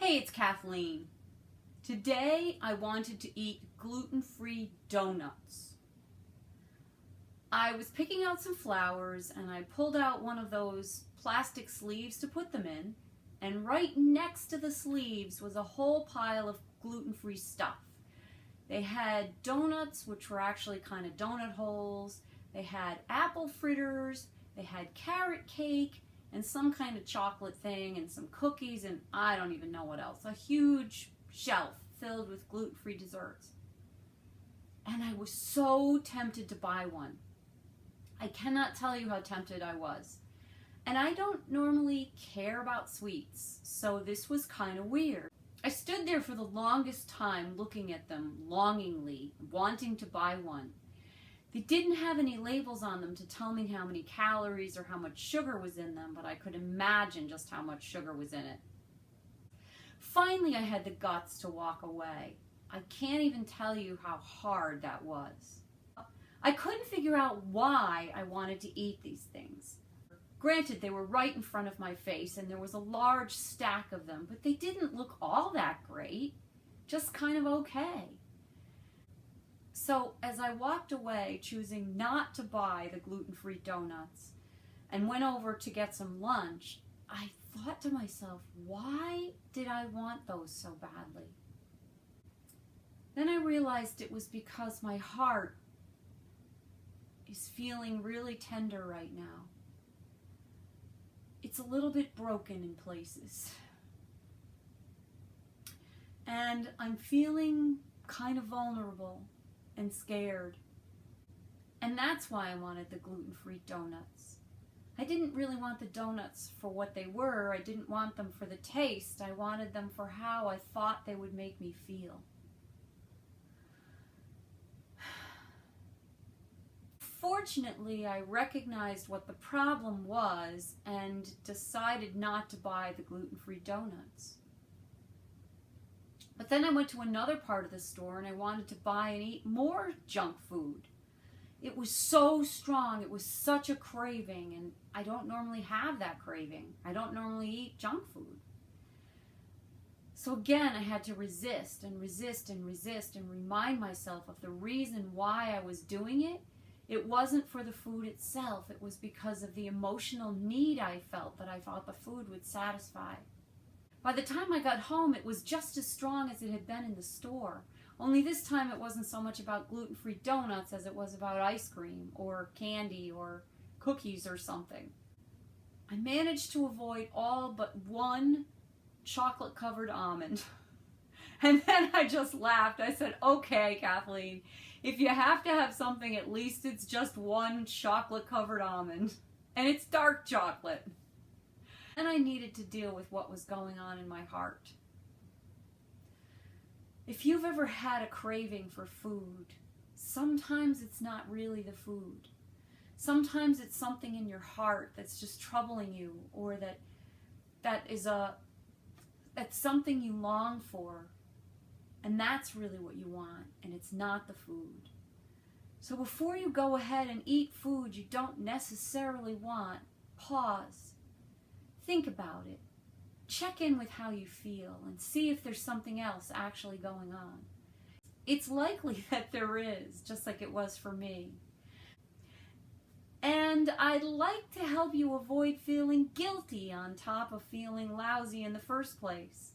Hey, it's Kathleen. Today I wanted to eat gluten-free donuts. I was picking out some flowers and I pulled out one of those plastic sleeves to put them in, and right next to the sleeves was a whole pile of gluten-free stuff. They had donuts, which were actually kind of donut holes. They had apple fritters. They had carrot cake and some kind of chocolate thing and some cookies and I don't even know what else. A huge shelf filled with gluten-free desserts. And I was so tempted to buy one. I cannot tell you how tempted I was. And I don't normally care about sweets, so this was kind of weird. I stood there for the longest time looking at them longingly, wanting to buy one. They didn't have any labels on them to tell me how many calories or how much sugar was in them, but I could imagine just how much sugar was in it. Finally, I had the guts to walk away. I can't even tell you how hard that was. I couldn't figure out why I wanted to eat these things. Granted, they were right in front of my face and there was a large stack of them, but they didn't look all that great, just kind of okay. So as I walked away, choosing not to buy the gluten-free donuts and went over to get some lunch, I thought to myself, why did I want those so badly? Then I realized it was because my heart is feeling really tender right now. It's a little bit broken in places. And I'm feeling kind of vulnerable and scared. And that's why I wanted the gluten-free donuts. I didn't really want the donuts for what they were. I didn't want them for the taste. I wanted them for how I thought they would make me feel. Fortunately, I recognized what the problem was and decided not to buy the gluten-free donuts. But then I went to another part of the store and I wanted to buy and eat more junk food. It was so strong, it was such a craving, and I don't normally have that craving. I don't normally eat junk food. So again, I had to resist and resist and resist and remind myself of the reason why I was doing it. It wasn't for the food itself, it was because of the emotional need I felt that I thought the food would satisfy. By the time I got home, it was just as strong as it had been in the store. Only this time it wasn't so much about gluten-free donuts as it was about ice cream or candy or cookies or something. I managed to avoid all but one chocolate-covered almond. And then I just laughed. I said, okay, Kathleen, if you have to have something, at least it's just one chocolate-covered almond. And it's dark chocolate. And I needed to deal with what was going on in my heart. If you've ever had a craving for food, sometimes it's not really the food. Sometimes it's something in your heart that's just troubling you, or that's something you long for, and that's really what you want, and it's not the food. So before you go ahead and eat food you don't necessarily want, pause. Think about it. Check in with how you feel and see if there's something else actually going on. It's likely that there is, just like it was for me. And I'd like to help you avoid feeling guilty on top of feeling lousy in the first place.